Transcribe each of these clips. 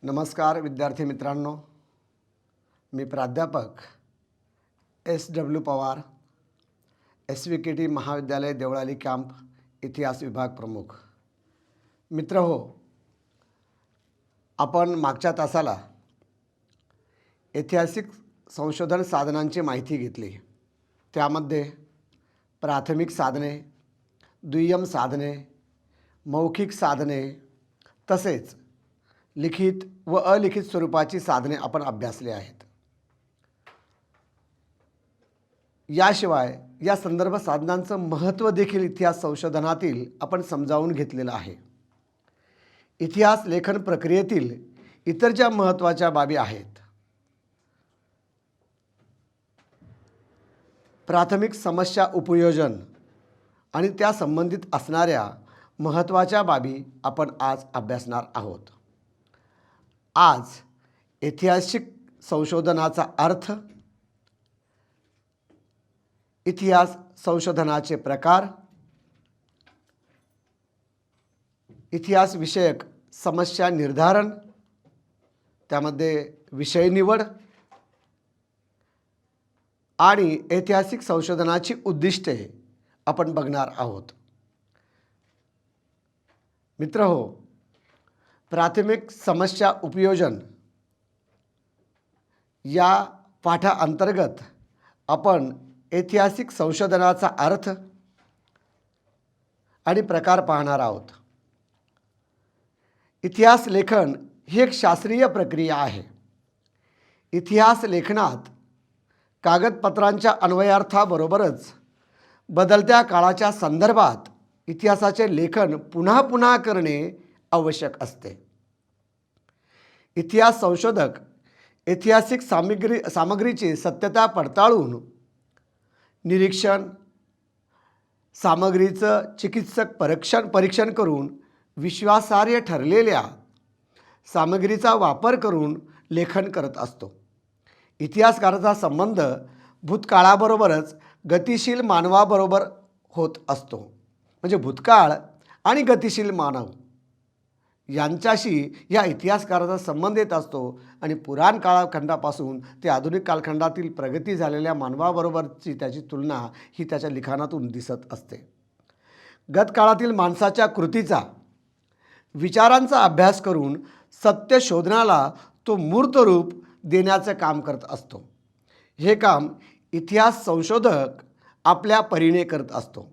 नमस्कार विद्यार्थी मित्रांनो, मी प्राध्यापक SW पवार, SVKT महाविद्यालय देवळाली कॅम्प इतिहास विभाग प्रमुख. मित्र हो, आपण मागच्या तासाला ऐतिहासिक संशोधन साधनांची माहिती घेतली. त्यामध्ये प्राथमिक साधने, दुय्यम साधने, मौखिक साधने तसेच लिखित व अलिखित स्वरूपाची साधने आपण अभ्यासली आहेत. याशिवाय या संदर्भ साधनांचं महत्त्व देखील इतिहास संशोधनातील आपण समजावून घेतलेलं आहे. इतिहास लेखन प्रक्रियेतील इतर ज्या महत्त्वाच्या बाबी आहेत, प्राथमिक समस्या उपयोजन आणि त्या संबंधित असणाऱ्या महत्त्वाच्या बाबी आपण आज अभ्यासणार आहोत. आज ऐतिहासिक संशोधनाचा अर्थ, इतिहास संशोधनाचे प्रकार, इतिहास विषयक समस्या निर्धारण, त्यामध्ये विषय निवड आणि ऐतिहासिक संशोधनाची उद्दिष्टे आपण बघणार आहोत. मित्रहो, प्राथमिक समस्या उपयोजन या पाठाअंतर्गत आपण ऐतिहासिक संशोधनाचा अर्थ आणि प्रकार पाहणार आहोत. इतिहास लेखन ही एक शास्त्रीय प्रक्रिया आहे. इतिहास लेखनात कागदपत्रांच्या अन्वयार्थाबरोबरच बदलत्या काळाच्या संदर्भात इतिहासाचे लेखन पुन्हा पुन्हा करणे आवश्यक असते. इतिहास संशोधक ऐतिहासिक सामग्रीची सत्यता पडताळून निरीक्षण, सामग्रीचं चिकित्सक परीक्षण करून विश्वासार्ह ठरलेल्या सामग्रीचा वापर करून लेखन करत असतो. इतिहासकाराचा संबंध भूतकाळाबरोबरच गतिशील मानवाबरोबर होत असतो. म्हणजे भूतकाळ आणि गतिशील मानव यांच्याशी या इतिहासकाराचा संबंध येत असतो आणि पुराण कालखंडापासून ते आधुनिक कालखंडातील प्रगती झालेल्या मानवाबरोबरची त्याची तुलना ही त्याच्या लिखाणातून दिसत असते. गतकाळातील माणसाच्या कृतीचा, विचारांचा अभ्यास करून सत्य शोधनाला तो मूर्त रूप देण्याचं काम करत असतो. हे काम इतिहास संशोधक आपल्या परीने करत असतो.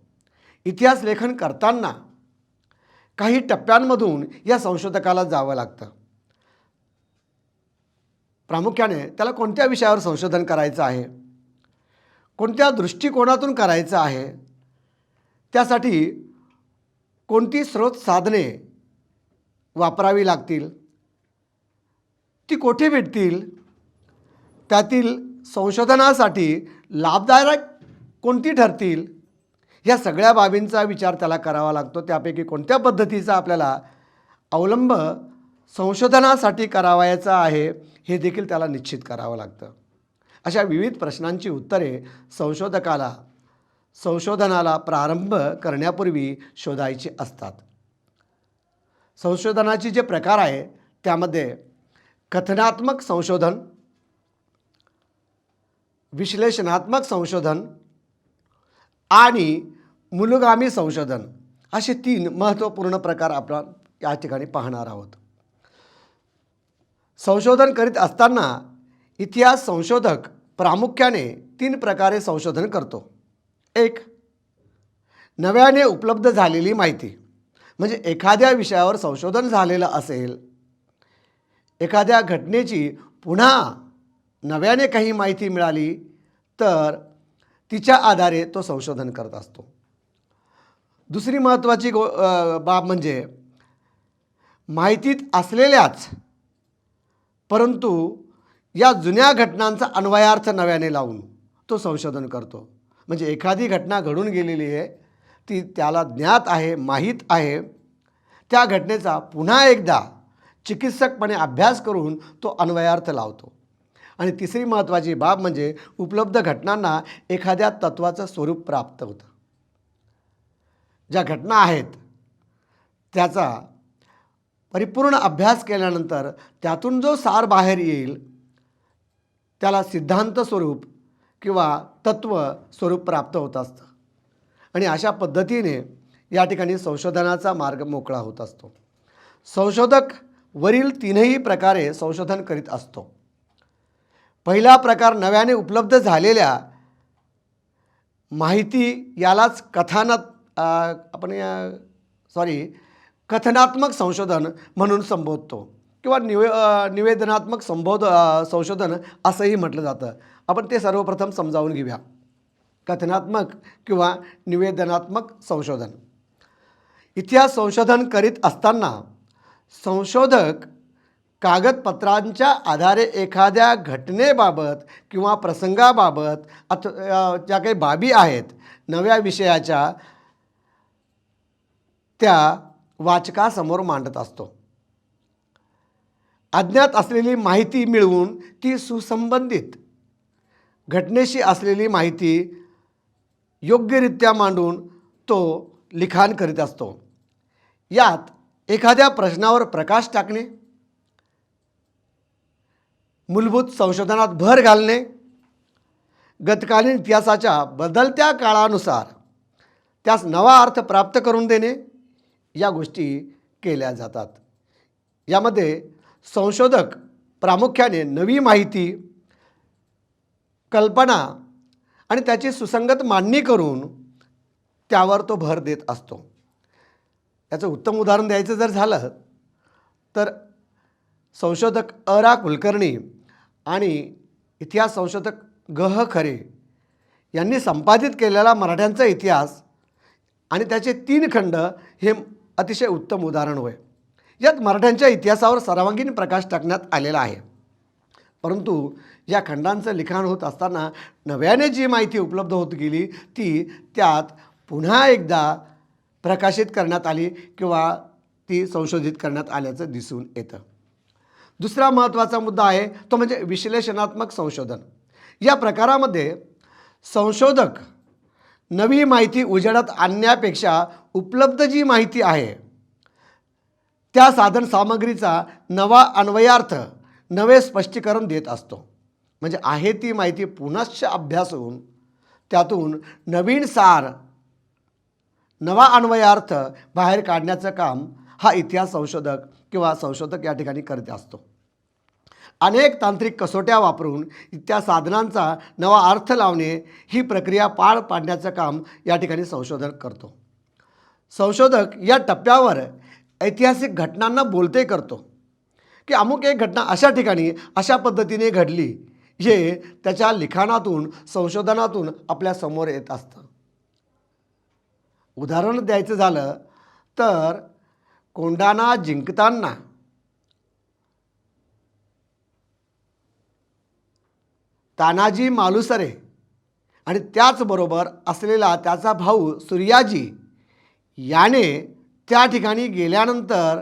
इतिहास लेखन करताना काही टप्प्यांमधून या संशोधकाला जावं लागतं. प्रामुख्याने त्याला कोणत्या विषयावर संशोधन करायचं आहे, कोणत्या दृष्टिकोनातून करायचं आहे, त्यासाठी कोणती स्रोत साधने वापरावी लागतील, ती कोठे भेटतील, त्यातील संशोधनासाठी लाभदायक कोणती ठरतील, या सगळ्या बाबींचा विचार त्याला करावा लागतो. त्यापैकी कोणत्या पद्धतीचा आपल्याला अवलंब संशोधनासाठी करावायचा आहे हे देखील त्याला निश्चित करावं लागतं. अशा विविध प्रश्नांची उत्तरे संशोधकाला संशोधनाला प्रारंभ करण्यापूर्वी शोधायची असतात. संशोधनाचे जे प्रकार आहे त्यामध्ये कथनात्मक संशोधन, विश्लेषणात्मक संशोधन आणि मूलगामी संशोधन असे 3 महत्त्वपूर्ण प्रकार आपण या ठिकाणी पाहणार आहोत. संशोधन करीत असताना इतिहास संशोधक प्रामुख्याने 3 प्रकारे संशोधन करतो. एक, नव्याने उपलब्ध झालेली माहिती, म्हणजे एखाद्या विषयावर संशोधन झालेलं असेल, एखाद्या घटनेची पुन्हा नव्याने काही माहिती मिळाली तर तिच्या आधारे तो संशोधन करत असतो. दुसरी महत्त्वाची बाब म्हणजे माहितीत असलेल्याच परंतु या जुन्या घटनांचा अन्वयार्थ नव्याने लावून तो संशोधन करतो. म्हणजे एखादी घटना घडून गेलेली आहे, ती त्याला ज्ञात आहे, माहीत आहे, त्या घटनेचा पुन्हा एकदा चिकित्सकपणे अभ्यास करून तो अन्वयार्थ लावतो. आणि तिसरी महत्त्वाची बाब म्हणजे उपलब्ध घटनांना एखाद्या तत्त्वाचं स्वरूप प्राप्त होतं. ज्या घटना आहेत त्याचा परिपूर्ण अभ्यास केल्यानंतर त्यातून जो सार बाहेर येईल त्याला सिद्धांत स्वरूप किंवा तत्व स्वरूप प्राप्त होत असतं आणि अशा पद्धतीने या ठिकाणी संशोधनाचा मार्ग मोकळा होत असतो. संशोधक वरील तीनही प्रकारे संशोधन करीत असतो. पहिला प्रकार नव्याने उपलब्ध झालेल्या माहिती यालाच कथनात्मक संशोधन म्हणून संबोधतो किंवा निवेदनात्मक संशोधन असंही म्हटलं जातं. आपण ते सर्वप्रथम समजावून घेऊया. कथनात्मक किंवा निवेदनात्मक संशोधन. इतिहास संशोधन करीत असताना संशोधक कागदपत्रांच्या आधारे एखाद्या घटनेबाबत किंवा प्रसंगाबाबत ज्या काही बाबी आहेत नव्या विषयाच्या त्या वाचकासमोर मांडत असतो. अज्ञात असलेली माहिती मिळवून ती सुसंबंधित घटनेशी असलेली माहिती योग्यरित्या मांडून तो लिखाण करीत असतो. यात एखाद्या प्रश्नावर प्रकाश टाकणे, मूलभूत संशोधनात भर घालणे, गतकालीन इतिहासाच्या बदलत्या काळानुसार त्यास नवा अर्थ प्राप्त करून देणे या गोष्टी केल्या जातात. यामध्ये संशोधक प्रामुख्याने नवी माहिती, कल्पना आणि त्याची सुसंगत मांडणी करून त्यावर तो भर देत असतो. याचं उत्तम उदाहरण द्यायचं जर झालं तर संशोधक रा कुलकर्णी आणि इतिहास संशोधक ग खरे यांनी संपादित केलेला मराठ्यांचा इतिहास आणि त्याचे 3 खंड हे अतिशय उत्तम उदाहरण होय. यात मराठ्यांच्या इतिहासावर सर्वांगीण प्रकाश टाकण्यात आलेला आहे. परंतु या खंडांचं लिखाण होत असताना नव्याने जी माहिती उपलब्ध होत गेली ती त्यात पुन्हा एकदा प्रकाशित करण्यात आली किंवा ती संशोधित करण्यात आल्याचं दिसून येतं. दुसरा महत्त्वाचा मुद्दा आहे तो म्हणजे विश्लेषणात्मक संशोधन. या प्रकारामध्ये संशोधक नवी माहिती उजेडात आणण्यापेक्षा उपलब्ध जी माहिती आहे त्या साधन सामग्रीचा नवा अन्वयार्थ, नवे स्पष्टीकरण देत असतो. म्हणजे आहे ती माहिती पुनश्च अभ्यासून त्यातून नवीन सार, नवा अन्वयार्थ बाहेर काढण्याचं काम हा इतिहास संशोधक किंवा संशोधक या ठिकाणी करत असतो. अनेक तांत्रिक कसोट्या वापरून त्या साधनांचा नवा अर्थ लावणे ही प्रक्रिया पार पाडण्याचं काम या ठिकाणी संशोधन करतो. संशोधक या टप्प्यावर ऐतिहासिक घटनांना बोलते करतो की अमुक एक घटना अशा ठिकाणी अशा पद्धतीने घडली, हे त्याच्या लिखाणातून, संशोधनातून आपल्या समोर येत असतं. उदाहरण द्यायचं झालं तर कोंढाणा जिंकताना तानाजी मालुसरे आणि त्याचबरोबर असलेला त्याचा भाऊ सूर्याजी याने त्या ठिकाणी गेल्यानंतर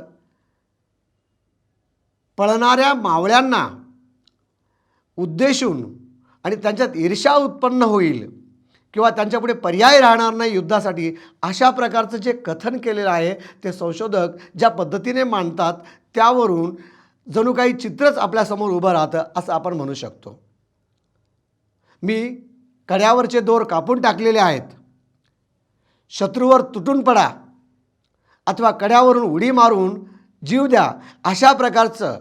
पळणाऱ्या मावळ्यांना उद्देशून आणि त्यांच्यात ईर्ष्या उत्पन्न होईल किंवा त्यांच्यापुढे पर्याय राहणार नाही युद्धासाठी, अशा प्रकारचं जे कथन केलेलं आहे ते संशोधक ज्या पद्धतीने मांडतात त्यावरून जणू काही चित्रच आपल्यासमोर उभं राहतं असं आपण म्हणू शकतो. मी कड्यावरचे दोर कापून टाकलेले आहेत, शत्रूवर तुटून पडा अथवा कड्यावरून उडी मारून जीव द्या, अशा प्रकारचं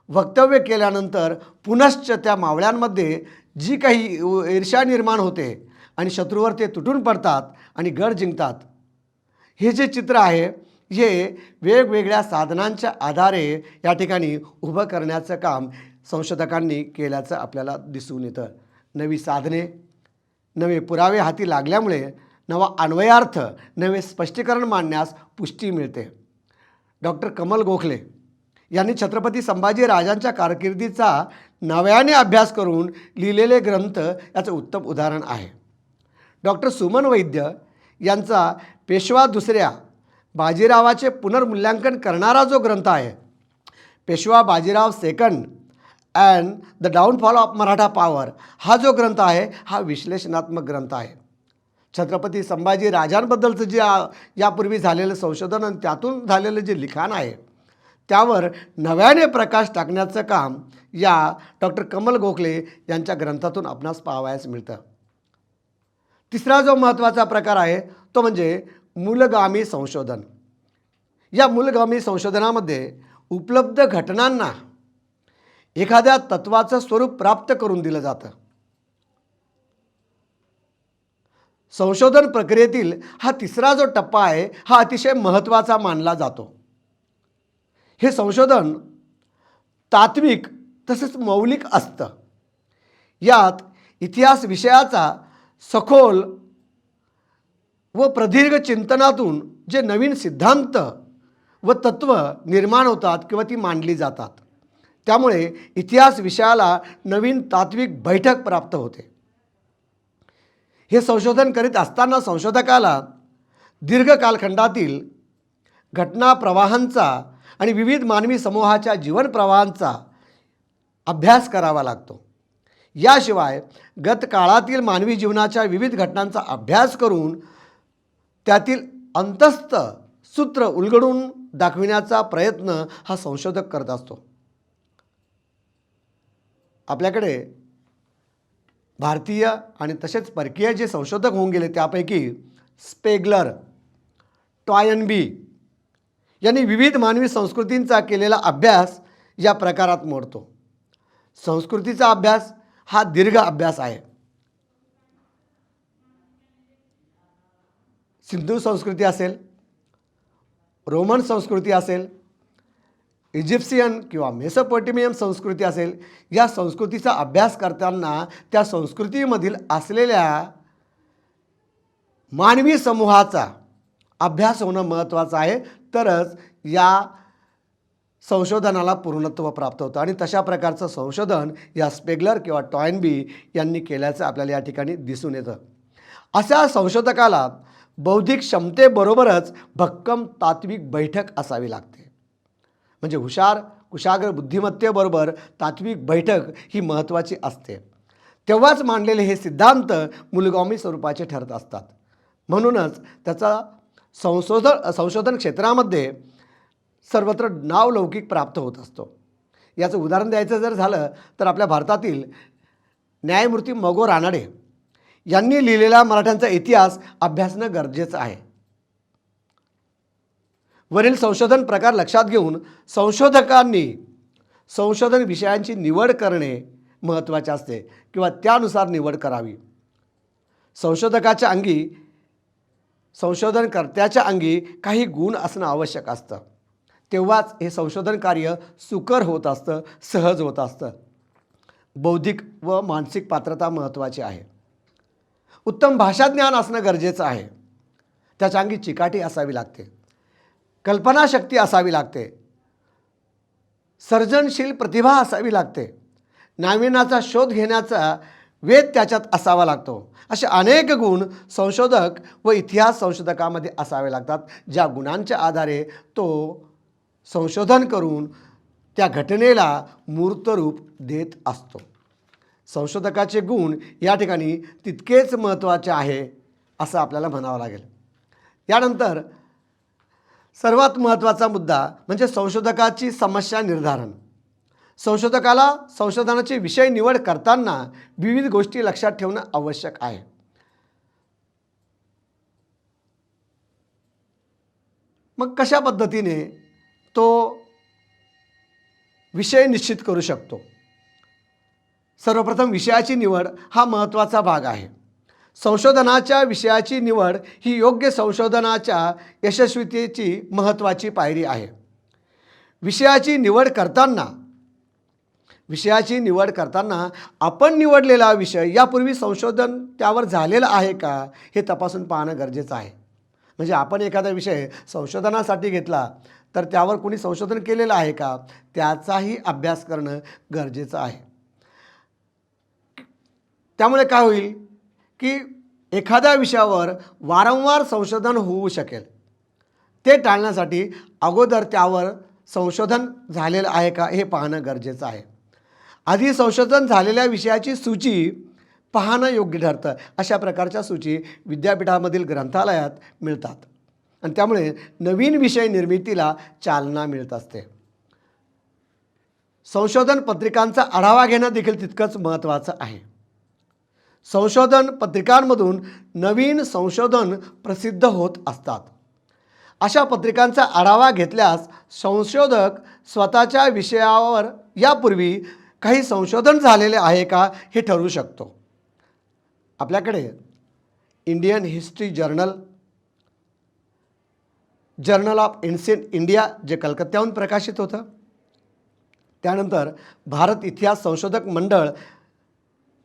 वक्तव्य केल्यानंतर पुनश्च त्या मावळ्यांमध्ये जी काही ईर्ष्या निर्माण होते आणि शत्रूवर ते तुटून पडतात आणि गड जिंकतात, हे जे चित्र आहे हे वेगवेगळ्या साधनांच्या आधारे या ठिकाणी उभं करण्याचं काम संशोधकांनी केल्याचं आपल्याला दिसून येतं. नवी साधने, नवे पुरावे हाती लागल्यामुळे नवा अन्वयार्थ, नवे स्पष्टीकरण मांडण्यास पुष्टी मिळते. डॉक्टर कमल गोखले यांनी छत्रपती संभाजी राजांच्या कारकिर्दीचा नव्याने अभ्यास करून लिहिलेले ग्रंथ याचं उत्तम उदाहरण आहे. डॉक्टर सुमन वैद्य यांचा पेशवा दुसऱ्या बाजीरावाचे पुनर्मूल्यांकन करणारा जो ग्रंथ आहे, Peshwa Bajirao second and the downfall of Maratha power, हा जो ग्रंथ आहे हा विश्लेषणात्मक ग्रंथ आहे. छत्रपती संभाजी राजांबद्दलचं जे यापूर्वी झालेलं संशोधन आणि त्यातून झालेलं जे लिखाण आहे त्यावर नव्याने प्रकाश टाकण्याचं काम या डॉक्टर कमल गोखले यांच्या ग्रंथातून आपणास पाहावयास मिळतं. तिसरा जो महत्त्वाचा प्रकार आहे तो म्हणजे मूलगामी संशोधन. या मूलगामी संशोधनामध्ये उपलब्ध घटनांना एखाद्या तत्त्वाचं स्वरूप प्राप्त करून दिलं जातं. संशोधन प्रक्रियेतील हा तिसरा जो टप्पा आहे हा अतिशय महत्त्वाचा मानला जातो. हे संशोधन तात्विक तसेच मौलिक असतं. यात इतिहास विषयाचा सखोल व प्रदीर्घ चिंतनातून जे नवीन सिद्धांत व तत्त्व निर्माण होतात किंवा ती मांडली जातात, त्यामुळे इतिहास विषयाला नवीन तात्विक बैठक प्राप्त होते. हे संशोधन करीत असताना संशोधकाला दीर्घ कालखंडातील घटना प्रवाहांचा आणि विविध मानवी समूहाच्या जीवन प्रवाहांचा अभ्यास करावा लागतो. याशिवाय गत काळातील मानवी जीवनाच्या विविध घटनांचा अभ्यास करून त्यातील अंतस्थ सूत्र उलगडून दाखविण्याचा प्रयत्न हा संशोधक करत असतो. आपल्याकडे भारतीय आणि तसेच परकीय जे संशोधक होऊन गेले त्यापैकी स्पेगलर, टॉयनबी यांनी विविध मानवी संस्कृतींचा केलेला अभ्यास या प्रकारात मोडतो. संस्कृतीचा अभ्यास हा दीर्घ अभ्यास आहे. सिंधू संस्कृती असेल, रोमन संस्कृती असेल, इजिप्शियन किंवा मेसोपोटेमियन संस्कृती असेल, या संस्कृतीचा अभ्यास करताना त्या संस्कृतीमधील असलेल्या मानवी समूहाचा अभ्यास होणं महत्त्वाचं आहे. तरच या संशोधनाला पूर्णत्व प्राप्त होतं आणि तशा प्रकारचं संशोधन या स्पेगलर किंवा टॉयनबी यांनी केल्याचं आपल्याला या ठिकाणी दिसून येतं. अशा संशोधकाला बौद्धिक क्षमतेबरोबरच भक्कम तात्विक बैठक असावी लागते. म्हणजे हुशार कुशाग्र बुद्धिमत्तेबरोबर तात्विक बैठक ही महत्त्वाची असते. तेव्हाच मांडलेले हे सिद्धांत मूलगामी स्वरूपाचे ठरत असतात. म्हणूनच त्याचा संशोधन क्षेत्रामध्ये सर्वत्र नावलौकिक प्राप्त होत असतो. याचं उदाहरण द्यायचं जर झालं तर आपल्या भारतातील न्यायमूर्ती मगो रानडे यांनी लिहिलेला मराठ्यांचा इतिहास अभ्यासणं गरजेचं आहे. वरील संशोधन प्रकार लक्षात घेऊन संशोधकांनी संशोधन विषयांची निवड करणे महत्त्वाचे असते किंवा त्यानुसार निवड करावी. संशोधनकर्त्याच्या अंगी काही गुण असणं आवश्यक असतं. तेव्हाच हे संशोधन कार्य सुकर होत असतं, सहज होत असतं. बौद्धिक व मानसिक पात्रता महत्त्वाची आहे. उत्तम भाषाज्ञान असणं गरजेचं आहे. त्याच्या अंगी चिकाटी असावी लागते, कल्पनाशक्ती असावी लागते, सर्जनशील प्रतिभा असावी लागते, नाविन्याचा शोध घेण्याचा वेद त्याच्यात असावा लागतो. असे अनेक गुण संशोधक व इतिहास संशोधकामध्ये असावे लागतात, ज्या गुणांच्या आधारे तो संशोधन करून त्या घटनेला मूर्तरूप देत असतो. संशोधकाचे गुण या ठिकाणी तितकेच महत्त्वाचे आहे असं आपल्याला म्हणावं लागेल. यानंतर सर्वात महत्त्वाचा मुद्दा म्हणजे संशोधकाची समस्या निर्धारण. संशोधकाला संशोधनाचे विषय निवड करताना विविध गोष्टी लक्षात ठेवणं आवश्यक आहे. मग कशा पद्धतीने तो विषय निश्चित करू शकतो? सर्वप्रथम विषयाची निवड हा महत्त्वाचा भाग आहे. संशोधनाच्या विषयाची निवड ही योग्य संशोधनाच्या यशस्वीतेची महत्त्वाची पायरी आहे. विषयाची निवड करताना आपण निवडलेला विषय यापूर्वी संशोधन त्यावर झालेलं आहे का हे तपासून पाहणं गरजेचं आहे. म्हणजे आपण एखादा विषय संशोधनासाठी घेतला तर त्यावर कोणी संशोधन केलेलं आहे का त्याचाही अभ्यास करणं गरजेचं आहे. त्यामुळे काय होईल की एखाद्या विषयावर वारंवार संशोधन होऊ शकेल. ते टाळण्यासाठी अगोदर त्यावर संशोधन झालेलं आहे का हे पाहणं गरजेचं आहे. आधी संशोधन झालेल्या विषयाची सूची पाहणं योग्य ठरतं. अशा प्रकारच्या सूची विद्यापीठामधील ग्रंथालयात मिळतात आणि त्यामुळे नवीन विषय निर्मितीला चालना मिळत असते. संशोधन पत्रिकांचा आढावा घेणं देखील तितकंच महत्त्वाचं आहे. संशोधन पत्रिकांमधून नवीन संशोधन प्रसिद्ध होत असतात. अशा पत्रिकांचा आढावा घेतल्यास संशोधक स्वतःच्या विषयावर यापूर्वी काही संशोधन झालेले आहे का हे ठरवू शकतो. आपल्याकडे Indian history journal, journal of ancient India जे कलकत्त्याहून प्रकाशित होतं, त्यानंतर भारत इतिहास संशोधक मंडळ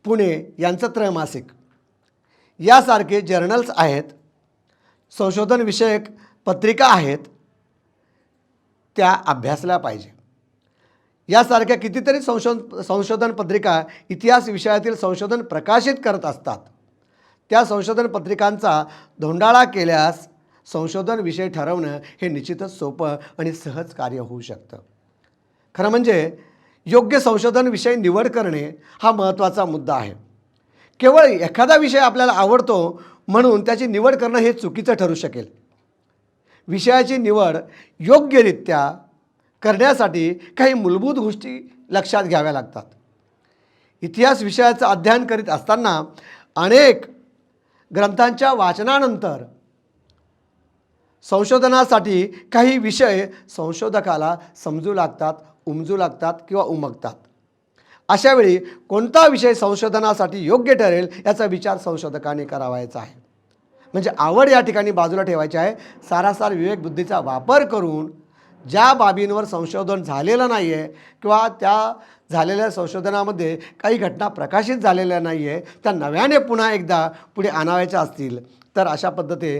पुणे यांचं त्रैमासिक, यासारखे जर्नल्स आहेत, संशोधनविषयक पत्रिका आहेत, त्या अभ्यासल्या पाहिजे. यासारख्या कितीतरी संशोधन पत्रिका इतिहास विषयातील संशोधन प्रकाशित करत असतात. त्या संशोधन पत्रिकांचा धोंडाळा केल्यास संशोधन विषय ठरवणं हे निश्चितच सोपं आणि सहज कार्य होऊ शकतं. खरं म्हणजे योग्य संशोधन विषय निवड करणे हा महत्त्वाचा मुद्दा आहे. केवळ एखादा विषय आपल्याला आवडतो म्हणून त्याची निवड करणं हे चुकीचं ठरू शकेल. विषयाची निवड योग्यरित्या करण्यासाठी काही मूलभूत गोष्टी लक्षात घ्याव्या लागतात. इतिहास विषयाचं अध्ययन करीत असताना अनेक ग्रंथांच्या वाचनानंतर संशोधनासाठी काही विषय संशोधकाला समजू लागतात, उमजू लागतात किंवा उमगतात. अशावेळी कोणता विषय संशोधनासाठी योग्य ठरेल याचा विचार संशोधकाने करावायचा आहे. म्हणजे आवड या ठिकाणी बाजूला ठेवायची आहे. सारासार विवेकबुद्धीचा वापर करून ज्या बाबींवर संशोधन झालेलं नाही आहे किंवा त्या झालेल्या संशोधनामध्ये काही घटना प्रकाशित झालेल्या नाही आहे, त्या नव्याने पुन्हा एकदा पुढे आणावायच्या असतील तर अशा पद्धती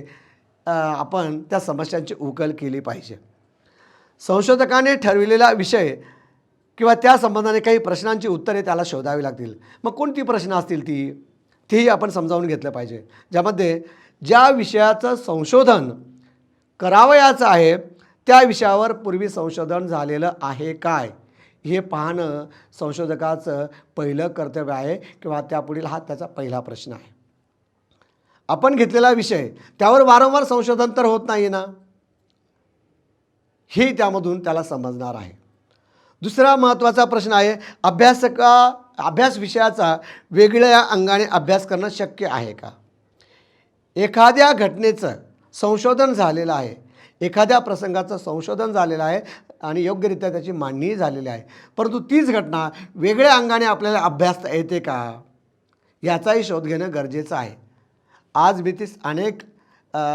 आपण त्या समस्यांची उकल केली पाहिजे. संशोधकाने ठरविलेला विषय किंवा त्या संबंधाने काही प्रश्नांची उत्तरे त्याला शोधावी लागतील. मग कोणती प्रश्न असतील तीही आपण समजावून घेतलं पाहिजे. ज्यामध्ये ज्या विषयाचं संशोधन करावयाचं आहे त्या विषयावर पूर्वी संशोधन झालेलं आहे काय हे पाहणं संशोधकाचं पहिलं कर्तव्य आहे किंवा त्यापुढील हा त्याचा पहिला प्रश्न आहे. आपण घेतलेला विषय त्यावर वारंवार संशोधन तर होत नाही ना, हे त्यामधून त्याला समजणार आहे. दुसरा महत्त्वाचा प्रश्न आहे, अभ्यास विषयाचा वेगळ्या अंगाने अभ्यास करणं शक्य आहे का. एखाद्या घटनेचं संशोधन झालेलं आहे, एखाद्या प्रसंगाचं संशोधन झालेलं आहे आणि योग्यरित्या त्याची मांडणी झालेली आहे, परंतु तीच घटना वेगळ्या अंगाने आपल्याला अभ्यासता येते का याचाही शोध घेणं गरजेचं आहे. आज भीतीस अनेक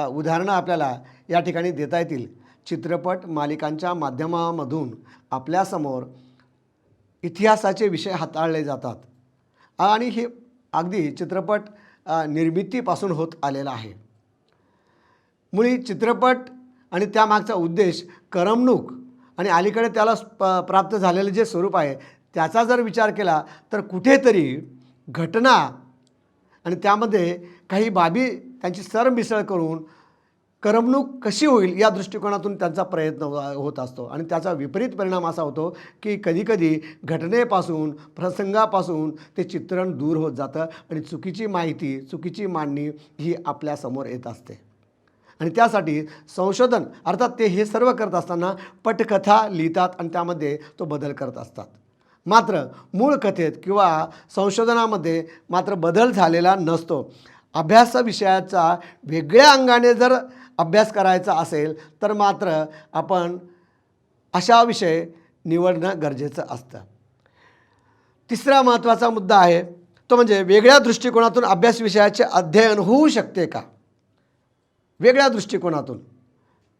उदाहरणं आपल्याला या ठिकाणी देता येतील. चित्रपट मालिकांच्या माध्यमामधून आपल्यासमोर इतिहासाचे विषय हाताळले जातात आणि हे अगदी चित्रपट निर्मितीपासून होत आलेलं आहे. मुळी चित्रपट आणि त्यामागचा उद्देश करमणूक आणि अलीकडे त्याला प्राप्त झालेलं जे स्वरूप आहे त्याचा जर विचार केला तर कुठेतरी घटना आणि त्यामध्ये काही बाबी त्यांची सरमिसळ करून करमणूक कशी होईल या दृष्टिकोनातून त्यांचा प्रयत्न होत असतो आणि त्याचा विपरीत परिणाम असा होतो की कधीकधी घटनेपासून प्रसंगापासून ते चित्रण दूर होत जातं आणि चुकीची माहिती चुकीची मांडणी ही आपल्यासमोर येत असते. आणि त्यासाठी संशोधन अर्थात ते हे सर्व करत असताना पटकथा लिहितात आणि त्यामध्ये तो बदल करत असतात. मात्र मूळ कथेत किंवा संशोधनामध्ये मात्र बदल झालेला नसतो. अभ्यास विषयाचा वेगळ्या अंगाने जर अभ्यास करायचा असेल तर मात्र आपण अशा विषय निवडणं गरजेचं असतं. तिसरा महत्त्वाचा मुद्दा आहे तो म्हणजे वेगळ्या दृष्टिकोनातून अभ्यास विषयाचे अध्ययन होऊ शकते का. वेगळ्या दृष्टिकोनातून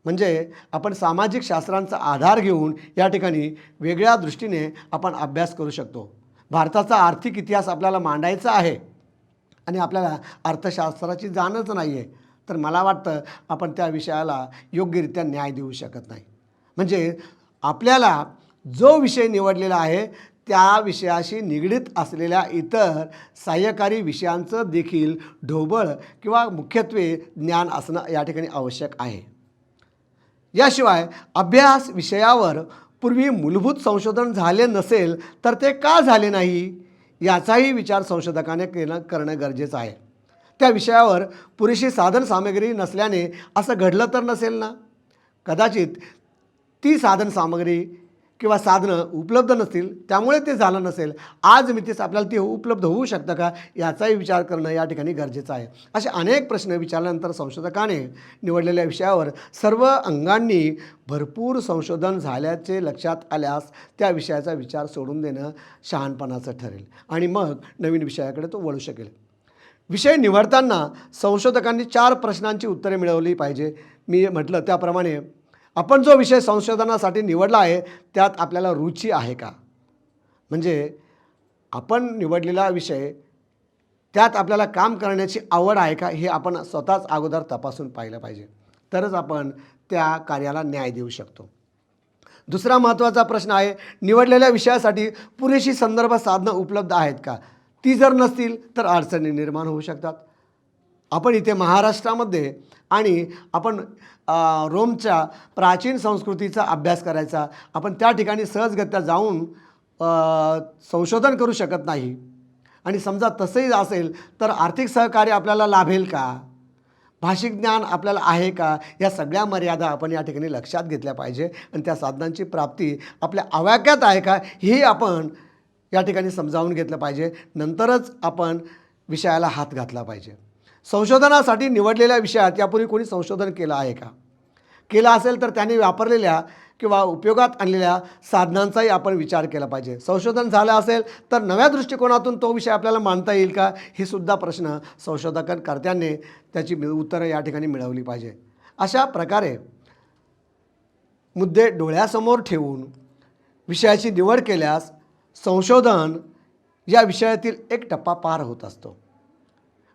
म्हणजे आपण सामाजिक शास्त्रांचा आधार घेऊन या ठिकाणी वेगळ्या दृष्टीने आपण अभ्यास करू शकतो. भारताचा आर्थिक इतिहास आपल्याला मांडायचा आहे आणि आपल्याला अर्थशास्त्राची जाणच नाही आहे तर मला वाटतं आपण त्या विषयाला योग्यरित्या न्याय देऊ शकत नाही. म्हणजे आपल्याला जो विषय निवडलेला आहे त्या विषयाशी निगडीत असलेल्या इतर सहाय्यकारी विषयांचं देखील ढोबळ किंवा मुख्यत्वे ज्ञान असणं या ठिकाणी आवश्यक आहे. याशिवाय अभ्यास विषयावर पूर्वी मूलभूत संशोधन झाले नसेल तर ते का झाले नाही याचाही विचार संशोधकाने करणं गरजेचं आहे. त्या विषयावर पुरेशी साधन सामग्री नसल्याने असं घडलं तर नसेल ना. कदाचित ती साधन सामग्री किंवा साधनं उपलब्ध नसतील, त्यामुळे ते झालं नसेल, आज मितीस आपल्याला ते उपलब्ध होऊ शकतं का, याचाही विचार करणं या ठिकाणी गरजेचं आहे. असे अनेक प्रश्न विचारल्यानंतर संशोधकाने निवडलेल्या विषयावर सर्व अंगांनी भरपूर संशोधन झाल्याचे लक्षात आल्यास त्या विषयाचा विचार सोडून देणं शहाणपणाचं ठरेल आणि मग नवीन विषयाकडे तो वळू शकेल. विषय निवडताना संशोधकांनी 4 प्रश्नांची उत्तरे मिळवली पाहिजे. मी म्हटलं त्याप्रमाणे आपण जो विषय संशोधनासाठी निवडला आहे त्यात आपल्याला रुची आहे का, म्हणजे आपण निवडलेला विषय त्यात आपल्याला काम करण्याची आवड आहे का, हे आपण स्वतःच अगोदर तपासून पाहिलं पाहिजे. तरच आपण त्या कार्याला न्याय देऊ शकतो. दुसरा महत्त्वाचा प्रश्न आहे, निवडलेल्या विषयासाठी पुरेशी संदर्भ साधनं उपलब्ध आहेत का. ती जर नसतील तर अडचणी निर्माण होऊ शकतात. आपण इथे महाराष्ट्रामध्ये आणि आपण रोमच्या प्राचीन संस्कृतीचा अभ्यास करायचा, आपण त्या ठिकाणी सहजगत्या जाऊन संशोधन करू शकत नाही. आणि समजा तसंही असेल तर आर्थिक सहकार्य आपल्याला लाभेल का, भाषिक ज्ञान आपल्याला आहे का, या सगळ्या मर्यादा आपण या ठिकाणी लक्षात घेतल्या पाहिजे. आणि त्या साधनांची प्राप्ती आपल्या आवाक्यात आहे का, हे आपण या ठिकाणी समजावून घेतलं पाहिजे. नंतरच आपण विषयाला हात घातला पाहिजे. संशोधनासाठी निवडलेल्या विषयात यापूर्वी कोणी संशोधन केलं आहे का, केलं असेल तर त्यांनी वापरलेल्या किंवा उपयोगात आणलेल्या साधनांचाही आपण विचार केला पाहिजे. संशोधन झालं असेल तर नव्या दृष्टिकोनातून तो विषय आपल्याला मांडता येईल का, हे सुद्धा प्रश्न संशोधनकर्त्यांनी त्याची उत्तरं या ठिकाणी मिळवली पाहिजे. अशा प्रकारे मुद्दे डोळ्यासमोर ठेवून विषयाची निवड केल्यास संशोधन या विषयातील एक टप्पा पार होत असतो.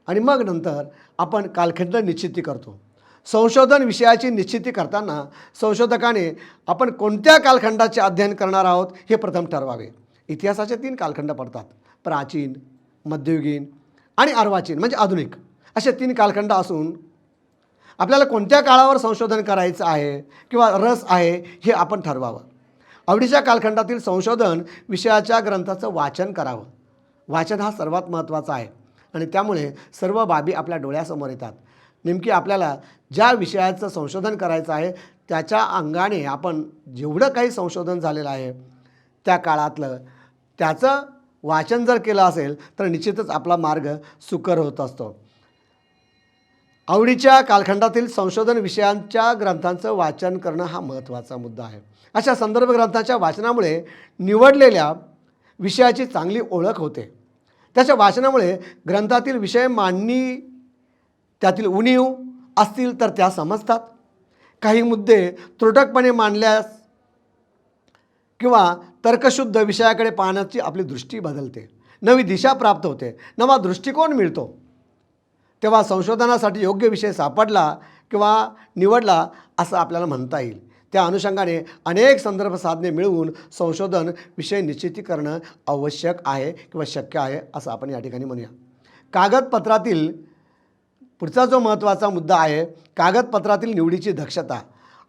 आणि मग नंतर आपण कालखंड निश्चिती करतो. संशोधन विषयाची निश्चिती करताना संशोधकाने आपण कोणत्या कालखंडाचे अध्ययन करणार आहोत हे प्रथम ठरवावे. इतिहासाचे 3 कालखंड पडतात, प्राचीन, मध्ययुगीन आणि अर्वाचीन म्हणजे आधुनिक, असे 3 कालखंड असून आपल्याला कोणत्या काळावर संशोधन करायचं आहे किंवा रस आहे हे आपण ठरवावं. आवडीच्या कालखंडातील संशोधन विषयाच्या ग्रंथाचं वाचन करावं. वाचन हा सर्वात महत्त्वाचा आहे आणि त्यामुळे सर्व बाबी आपल्या डोळ्यासमोर येतात. नेमकी आपल्याला ज्या विषयाचं संशोधन करायचं आहे त्याच्या अंगाने आपण जेवढं काही संशोधन झालेलं आहे त्या काळातलं त्याचं वाचन जर केलं असेल तर निश्चितच आपला मार्ग सुकर होत असतो. आवडीच्या कालखंडातील संशोधन विषयांच्या ग्रंथांचं वाचन करणं हा महत्त्वाचा मुद्दा आहे. अशा संदर्भ ग्रंथांच्या वाचनामुळे निवडलेल्या विषयाची चांगली ओळख होते. त्याच्या वाचनामुळे ग्रंथातील विषय मांडणी त्यातील उणीव असतील तर त्या समजतात. काही मुद्दे त्रुटकपणे मांडल्यास किंवा तर्कशुद्ध विषयाकडे पाहण्याची आपली दृष्टी बदलते, नवी दिशा प्राप्त होते, नवा दृष्टिकोन मिळतो. तेव्हा संशोधनासाठी योग्य विषय सापडला किंवा निवडला असं आपल्याला म्हणता येईल. त्या अनुषंगाने अनेक संदर्भ साधने मिळवून संशोधन विषय निश्चिती करणं आवश्यक आहे किंवा शक्य आहे असं आपण या ठिकाणी म्हणूया. कागदपत्रातील पुढचा जो महत्त्वाचा मुद्दा आहे, कागदपत्रातील निवडीची दक्षता,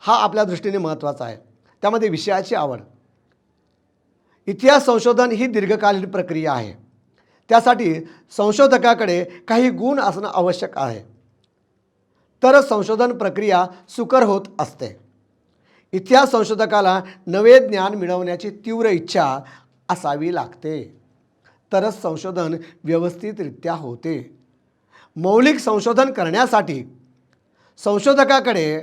हा आपल्या दृष्टीने महत्त्वाचा आहे. त्यामध्ये विषयाची आवड. इतिहास संशोधन ही दीर्घकालीन प्रक्रिया आहे. त्यासाठी संशोधकाकडे काही गुण असणं आवश्यक आहे, तरच संशोधन प्रक्रिया सुकर होत असते. इतिहास संशोधकाला नवे ज्ञान मिळवण्याची तीव्र इच्छा असावी लागते, तरच संशोधन व्यवस्थितरित्या होते. मौलिक संशोधन करण्यासाठी संशोधकाकडे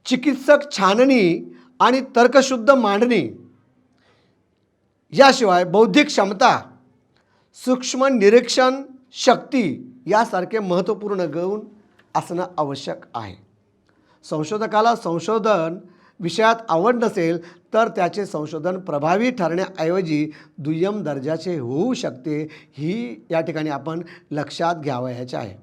चिकित्सक छाननी आणि तर्कशुद्ध मांडणी याशिवाय बौद्धिक क्षमता, सूक्ष्म निरीक्षण शक्ती यासारखे महत्त्वपूर्ण गुण असणं आवश्यक आहे. संशोधकाला संशोधन विषयात आवड नसेल तर त्याचे संशोधन प्रभावी ठरण्याऐवजी दुय्यम दर्जाचे होऊ शकते, ही या ठिकाणी आपण लक्षात घ्यावयाचे आहे.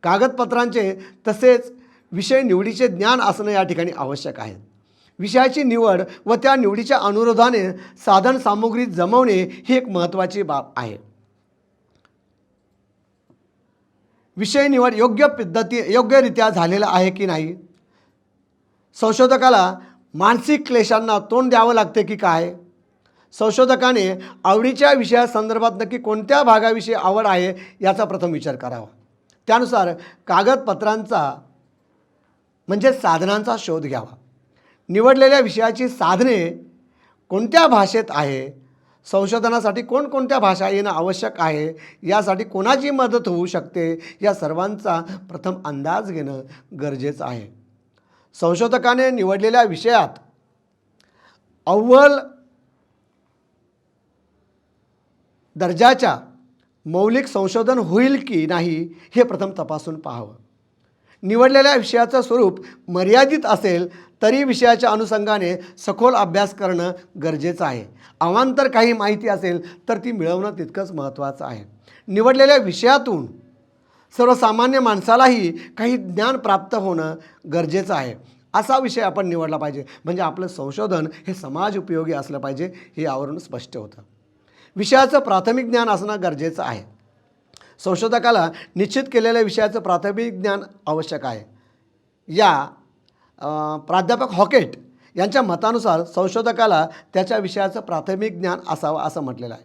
कागदपत्रांचे तसेच विषय निवडीचे ज्ञान असणं या ठिकाणी आवश्यक आहे. विषयाची निवड व त्या निवडीच्या अनुरोधाने साधन सामुग्री जमवणे ही एक महत्त्वाची बाब आहे. विषय निवड योग्यरित्या झालेला आहे की नाही, संशोधकाला मानसिक क्लेशांना तोंड द्यावं लागते की काय, संशोधकाने आवडीच्या विषयासंदर्भात नक्की कोणत्या भागाविषयी आवड आहे याचा प्रथम विचार करावा. त्यानुसार कागदपत्रांचा म्हणजे साधनांचा शोध घ्यावा. निवडलेल्या विषयाची साधने कोणत्या भाषेत आहे, संशोधनासाठी कोणकोणत्या भाषा येणं आवश्यक आहे, यासाठी कोणाची मदत होऊ शकते, या सर्वांचा प्रथम अंदाज घेणं गरजेचं आहे. संशोधकाने निवडलेल्या विषयात अव्वल दर्जाच्या मौलिक संशोधन होईल की नाही हे प्रथम तपासून पाहावं. निवडलेल्या विषयाचं स्वरूप मर्यादित असेल तरी विषयाच्या अनुषंगाने सखोल अभ्यास करणं गरजेचं आहे. अवांतर काही माहिती असेल तर ती मिळवणं तितकंच महत्त्वाचं आहे. निवडलेल्या विषयातून सर्वसामान्य माणसालाही काही ज्ञान प्राप्त होणं गरजेचं आहे. असा विषय आपण निवडला पाहिजे, म्हणजे आपलं संशोधन हे समाज उपयोगी असलं पाहिजे, हे यावरून स्पष्ट होतं. विषयाचं प्राथमिक ज्ञान असणं गरजेचं आहे. संशोधकाला निश्चित केलेल्या विषयाचं प्राथमिक ज्ञान आवश्यक आहे. प्राध्यापक हॉकेट यांच्या मतानुसार संशोधकाला त्याच्या विषयाचं प्राथमिक ज्ञान असावं असं म्हटलेलं आहे.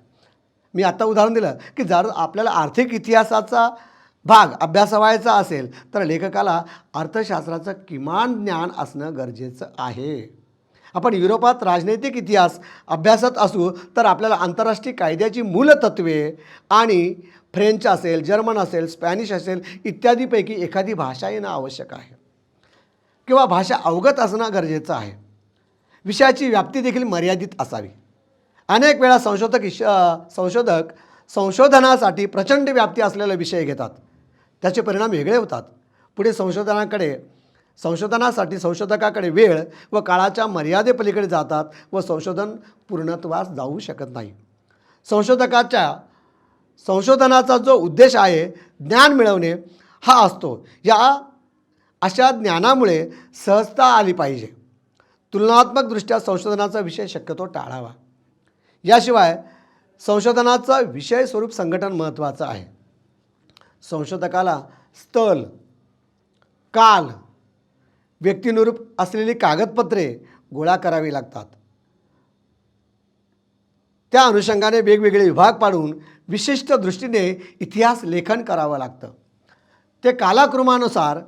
मी आत्ता उदाहरण दिलं की जर आपल्याला आर्थिक इतिहासाचा भाग अभ्यासावायचा असेल तर लेखकाला अर्थशास्त्राचं किमान ज्ञान असणं गरजेचं आहे. आपण युरोपात राजनैतिक इतिहास अभ्यासत असू तर आपल्याला आंतरराष्ट्रीय कायद्याची मूलतत्वे आणि फ्रेंच असेल, जर्मन असेल, स्पॅनिश असेल इत्यादीपैकी एखादी भाषा येणं आवश्यक आहे किंवा भाषा अवगत असणं गरजेचं आहे. विषयाची व्याप्ती देखील मर्यादित असावी. अनेक वेळा संशोधक संशोधनासाठी प्रचंड व्याप्ती असलेला विषय घेतात, त्याचे परिणाम वेगळे होतात. पुढे संशोधनासाठी संशोधकाकडे वेळ व काळाच्या मर्यादेपलीकडे जातात व संशोधन पूर्णत्वास जाऊ शकत नाही. संशोधनाचा जो उद्देश आहे ज्ञान मिळवणे हा असतो. अशा ज्ञानामुळे सहजता आली पाहिजे. तुलनात्मकदृष्ट्या संशोधनाचा विषय शक्यतो टाळावा. याशिवाय संशोधनाचा विषय स्वरूप संघटन महत्त्वाचं आहे. संशोधकाला स्थल, काल, व्यक्तिनुरूप असलेली कागदपत्रे गोळा करावी लागतात. त्या अनुषंगाने वेगवेगळे विभाग पाडून विशिष्ट दृष्टीने इतिहास लेखन करावं लागतं. ते कालाक्रमानुसार,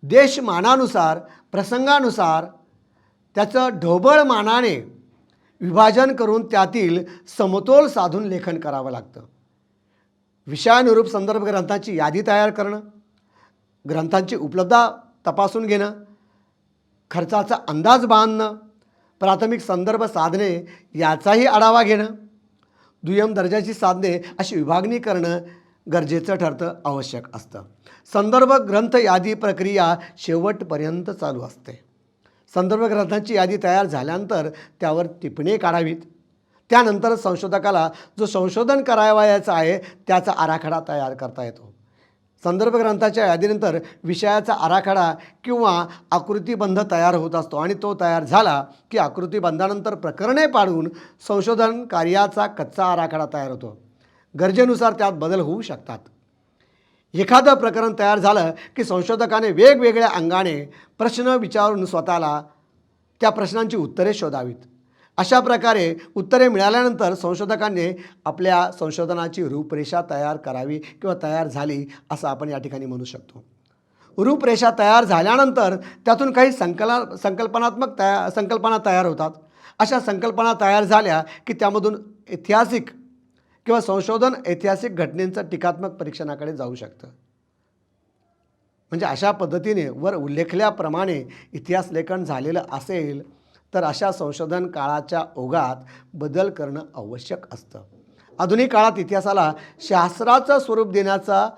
देशमानानुसार, प्रसंगानुसार त्याचं ढोबळ मानाने विभाजन करून त्यातील समतोल साधून लेखन करावं लागतं. विषयानुरूप संदर्भ ग्रंथांची यादी तयार करणं, ग्रंथांची उपलब्धता तपासून घेणं, खर्चाचा अंदाज बांधणं, प्राथमिक संदर्भ साधने याचाही आढावा घेणं, दुय्यम दर्जाची साधने अशी विभागणी करणं गरजेचं ठरतं, आवश्यक असतं. संदर्भ ग्रंथ यादी प्रक्रिया शेवटपर्यंत चालू असते. संदर्भ ग्रंथांची यादी तयार झाल्यानंतर त्यावर टिपणे काढावीत. त्यानंतर संशोधकाला जो संशोधन करावयाचं आहे त्याचा आराखडा तयार करता येतो. संदर्भ ग्रंथाच्या यादीनंतर विषयाचा आराखडा किंवा आकृतीबंध तयार होत असतो आणि तो तयार झाला की आकृतीबंधानंतर प्रकरणे पाडून संशोधन कार्याचा कच्चा आराखडा तयार होतो. गरजेनुसार त्यात बदल होऊ शकतात. एखादं प्रकरण तयार झालं की संशोधकाने वेगवेगळ्या अंगाने प्रश्न विचारून स्वतःला त्या प्रश्नांची उत्तरे शोधावीत. अशा प्रकारे उत्तरे मिळाल्यानंतर संशोधकांनी आपल्या संशोधनाची रूपरेषा तयार करावी किंवा तयार झाली असं आपण या ठिकाणी म्हणू शकतो. रूपरेषा तयार झाल्यानंतर त्यातून काही संकल्पना तयार होतात. अशा संकल्पना तयार झाल्या की त्यामधून ऐतिहासिक किंवा संशोधन ऐतिहासिक घटनेचं टीकात्मक परीक्षणाकडे जाऊ शकतं. म्हणजे अशा पद्धतीने वर उल्लेखल्याप्रमाणे इतिहास लेखन झालेलं असेल तर अशा संशोधन काळाच्या ओघात बदल करणं आवश्यक असतं. आधुनिक काळात इतिहासाला शास्त्राचं स्वरूप देण्याचा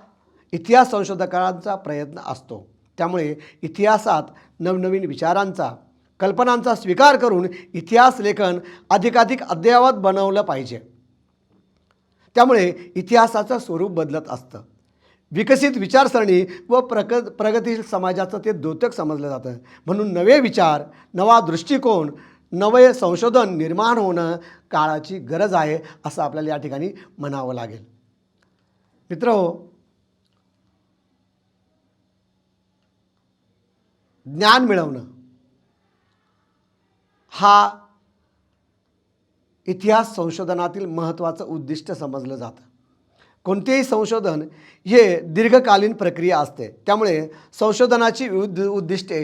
इतिहास संशोधकांचा प्रयत्न असतो. त्यामुळे इतिहासात नवनवीन विचारांचा, कल्पनांचा स्वीकार करून इतिहास लेखन अधिकाधिक अद्ययावत बनवलं पाहिजे. त्यामुळे इतिहासाचं स्वरूप बदलत असतं. विकसित विचारसरणी व प्रगतीशील समाजाचं ते द्योतक समजलं जातं. म्हणून नवे विचार, नवा दृष्टिकोन, नवे संशोधन निर्माण होणं काळाची गरज आहे असं आपल्याला या ठिकाणी म्हणावं लागेल. मित्रहो, ज्ञान मिळवणं हा इतिहास संशोधनातील महत्त्वाचं उद्दिष्ट समजलं जातं. कोणतेही संशोधन हे दीर्घकालीन प्रक्रिया असते. त्यामुळे संशोधनाची विविध उद्दिष्टे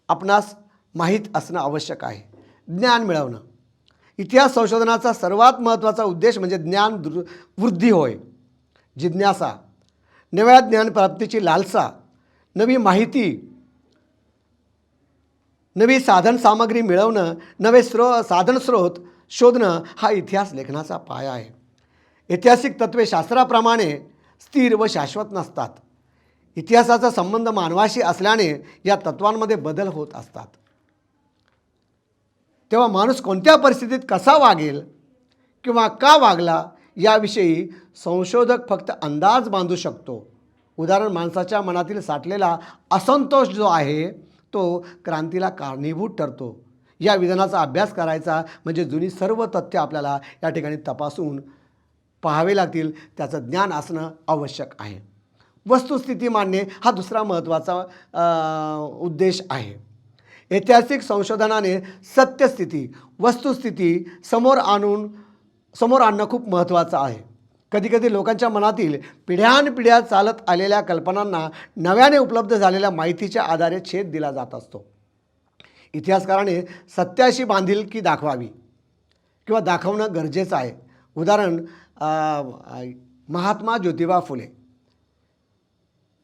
आपणास माहीत असणं आवश्यक आहे. ज्ञान मिळवणं. इतिहास संशोधनाचा सर्वात महत्त्वाचा उद्देश म्हणजे ज्ञान वृद्धी होय. जिज्ञासा, नव्या ज्ञानप्राप्तीची लालसा, नवी माहिती, नवी साधनसामग्री मिळवणं, नवे साधनस्रोत शोधणं हा इतिहास लेखनाचा पाया आहे. ऐतिहासिक तत्त्वे शास्त्राप्रमाणे स्थिर व शाश्वत नसतात. इतिहासाचा संबंध मानवाशी असल्याने या तत्वांमध्ये बदल होत असतात. तेव्हा माणूस कोणत्या परिस्थितीत कसा वागेल किंवा का वागला याविषयी संशोधक फक्त अंदाज बांधू शकतो. उदाहरण, माणसाच्या मनातील साठलेला असंतोष जो आहे तो क्रांतीला कारणीभूत ठरतो. या विधानाचा अभ्यास करायचा म्हणजे जुनी सर्व तथ्य आपल्याला या ठिकाणी तपासून पाहावे लागतील. त्याचं ज्ञान असणं आवश्यक आहे. वस्तुस्थिती मांडणे हा दुसरा महत्त्वाचा उद्देश आहे. ऐतिहासिक संशोधनाने सत्यस्थिती, वस्तुस्थिती समोर आणणं खूप महत्त्वाचं आहे. कधीकधी लोकांच्या मनातील पिढ्यानपिढ्या चालत आलेल्या कल्पनांना नव्याने उपलब्ध झालेल्या माहितीच्या आधारे छेद दिला जात असतो. इतिहासकाराने सत्याशी बांधिलकी दाखवावी किंवा दाखवणं गरजेचं आहे. उदाहरण, महात्मा ज्योतिबा फुले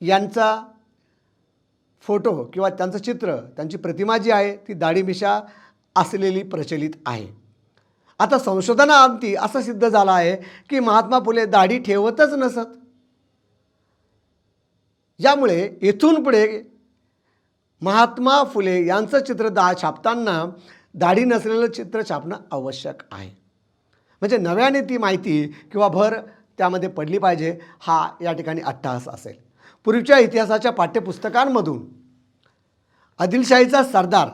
यांचा फोटो किंवा त्यांचं चित्र, त्यांची प्रतिमा जी आहे ती दाढी-मिशा असलेली प्रचलित आहे. आता संशोधनाअंती असं सिद्ध झालं आहे की महात्मा फुले दाढी ठेवतच नसत. यामुळे इथून पुढे महात्मा फुले यांचं चित्र छापताना दाढी नसलेलं चित्र छापणं आवश्यक आहे. म्हणजे नव्याने ती माहिती किंवा भर त्यामध्ये पडली पाहिजे, हा या ठिकाणी अट्टहास असेल. पूर्वीच्या इतिहासाच्या पाठ्यपुस्तकांमधून आदिलशाहीचा सरदार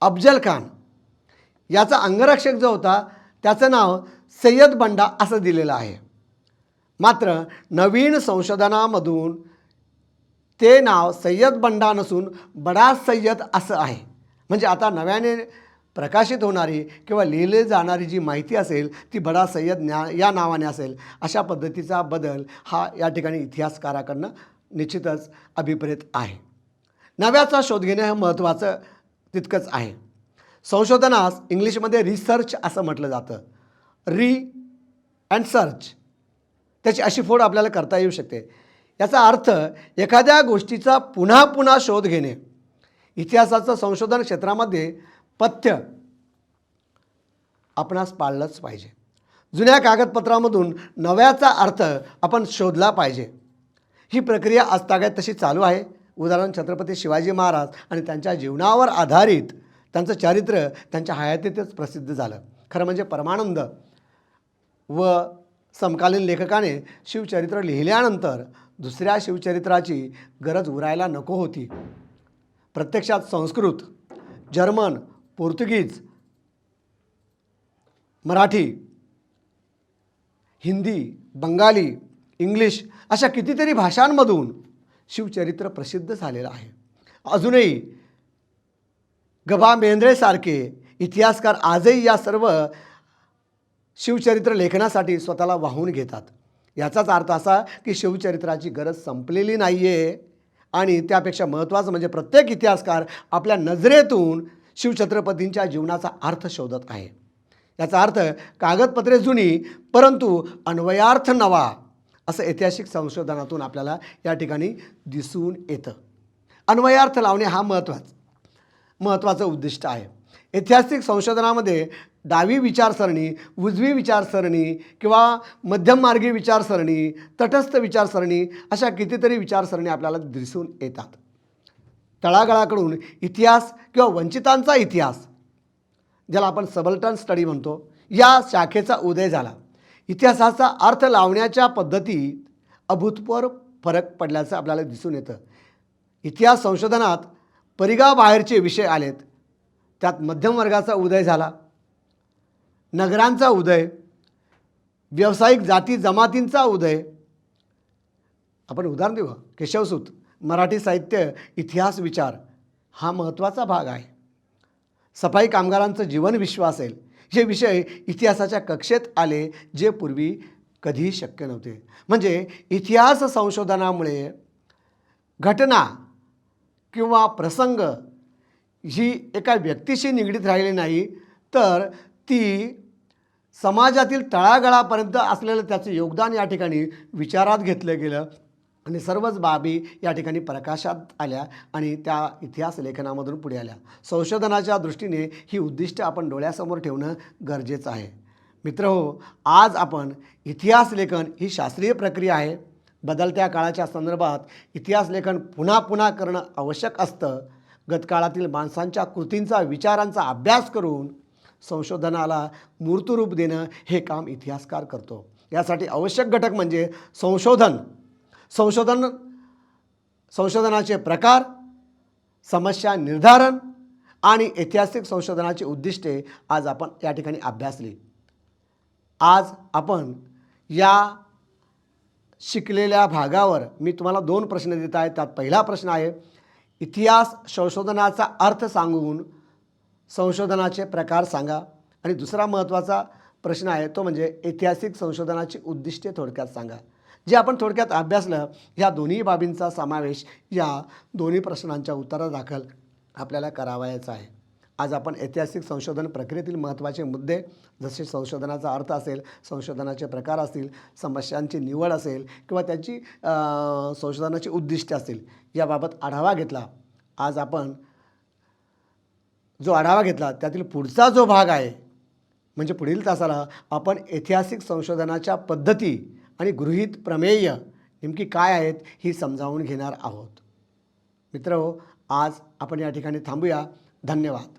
अफजल खान याचा अंगरक्षक जो होता त्याचं नाव सय्यद बंडा असं दिलेलं आहे. मात्र नवीन संशोधनामधून ते नाव सय्यद बंडा नसून बडा सय्यद असं आहे. म्हणजे आता नव्याने प्रकाशित होणारी किंवा लिहिले जाणारी जी माहिती असेल ती बडा सय्यद या नावाने असेल. अशा पद्धतीचा बदल हा या ठिकाणी इतिहासकाराकडनं निश्चितच अभिप्रेत आहे. नव्याचा शोध घेणे हे महत्त्वाचं तितकंच आहे. संशोधनास इंग्लिशमध्ये रिसर्च असं म्हटलं जातं. री अँड सर्च, त्याची अशी फोड आपल्याला करता येऊ शकते. याचा अर्थ एखाद्या गोष्टीचा पुन्हा पुन्हा शोध घेणे. इतिहासाचं संशोधन क्षेत्रामध्ये पथ्य आपणास पाळलंच पाहिजे. जुन्या कागदपत्रामधून नव्याचा अर्थ आपण शोधला पाहिजे. ही प्रक्रिया आजतागायत तशी चालू आहे. उदाहरण, छत्रपती शिवाजी महाराज आणि त्यांच्या जीवनावर आधारित त्यांचं चारित्र्य त्यांच्या हयातीतच प्रसिद्ध झालं. खरं म्हणजे परमानंद व समकालीन लेखकाने शिवचरित्र लिहिल्यानंतर दुसऱ्या शिवचरित्राची गरज उरायला नको होती. प्रत्यक्षात संस्कृत, जर्मन, पोर्तुगीज, मराठी, हिंदी, बंगाली, इंग्लिश अशा कितीतरी भाषांमधून शिवचरित्र प्रसिद्ध झालेलं आहे. अजूनही गभा मेंद्रेसारखे इतिहासकार आजही या सर्व शिवचरित्र लेखनासाठी स्वतःला वाहून घेतात. याचाच अर्थ असा की शिवचरित्राची गरज संपलेली नाही आहे आणि त्यापेक्षा महत्त्वाचं म्हणजे प्रत्येक इतिहासकार आपल्या नजरेतून शिवछत्रपतींच्या जीवनाचा अर्थ शोधत आहे. याचा अर्थ कागदपत्रे जुनी परंतु अन्वयार्थ नवा असं ऐतिहासिक संशोधनातून आपल्याला या ठिकाणी दिसून येतं. अन्वयार्थ लावणे हा महत्त्वाचं उद्दिष्ट आहे. ऐतिहासिक संशोधनामध्ये डावी विचारसरणी, उजवी विचारसरणी किंवा मध्यममार्गी विचारसरणी, तटस्थ विचारसरणी अशा कितीतरी विचारसरणी आपल्याला दिसून येतात. तळागाळाकडून इतिहास किंवा वंचितांचा इतिहास, ज्याला आपण सबल्टन स्टडी म्हणतो, या शाखेचा उदय झाला. इतिहासाचा अर्थ लावण्याच्या पद्धतीत अभूतपूर्व फरक पडल्याचं आपल्याला दिसून येतं. इतिहास संशोधनात परिघाबाहेरचे विषय आलेत. त्यात मध्यम वर्गाचा उदय झाला, नगरांचा उदय, व्यावसायिक जाती जमातींचा उदय. आपण उदाहरण देऊ, केशवसूत, मराठी साहित्य इतिहास विचार हा महत्त्वाचा भाग आहे. सफाई कामगारांचं जीवन विश्व असेल, हे विषय इतिहासाच्या कक्षेत आले जे पूर्वी कधीही शक्य नव्हते. म्हणजे इतिहास संशोधनामुळे घटना किंवा प्रसंग ही एका व्यक्तीशी निगडीत राहिली नाही, तर ती समाजातील तळागाळापर्यंत असलेलं त्याचं योगदान या ठिकाणी विचारात घेतलं गेलं आणि सर्वच बाबी या ठिकाणी प्रकाशात आल्या आणि त्या इतिहास लेखनामधून पुढे आल्या. संशोधनाच्या दृष्टीने ही उद्दिष्ट आपण डोळ्यासमोर ठेवणं गरजेचं आहे. मित्रहो, आज आपण इतिहास लेखन ही शास्त्रीय प्रक्रिया आहे. बदलत्या काळाच्या संदर्भात इतिहास लेखन पुन्हा पुन्हा करणं आवश्यक असतं. गतकाळातील माणसांच्या कृतींचा, विचारांचा अभ्यास करून संशोधनाला मूर्तरूप देणं हे काम इतिहासकार करतो. यासाठी आवश्यक घटक म्हणजे संशोधनाचे प्रकार, समस्या निर्धारण आणि ऐतिहासिक संशोधनाची उद्दिष्टे आज आपण या ठिकाणी अभ्यासली. आज आपण या शिकलेल्या भागावर मी तुम्हाला 2 प्रश्न देत आहे. त्यात पहिला प्रश्न आहे, इतिहास संशोधनाचा अर्थ सांगून संशोधनाचे प्रकार सांगा. आणि दुसरा महत्त्वाचा प्रश्न आहे तो म्हणजे ऐतिहासिक संशोधनाची उद्दिष्टे थोडक्यात सांगा. जे आपण थोडक्यात अभ्यासलं, ह्या दोन्ही बाबींचा समावेश या दोन्ही प्रश्नांच्या उत्तरादाखल आपल्याला करावायचा आहे. आज आपण ऐतिहासिक संशोधन प्रक्रियेतील महत्त्वाचे मुद्दे जसे संशोधनाचा अर्थ असेल, संशोधनाचे प्रकार असतील, समस्यांची निवड असेल किंवा त्याची संशोधनाची उद्दिष्टे असतील, याबाबत आढावा घेतला. आज आपण जो आढावा घेतला त्यातील पुढचा जो भाग आहे म्हणजे पुढील तासाला आपण ऐतिहासिक संशोधनाच्या पद्धती आणि गृहीत प्रमेय नेमकी काय आहेत ही समजावून घेणार आहोत. मित्रहो, आज आपण या ठिकाणी थांबूया. धन्यवाद.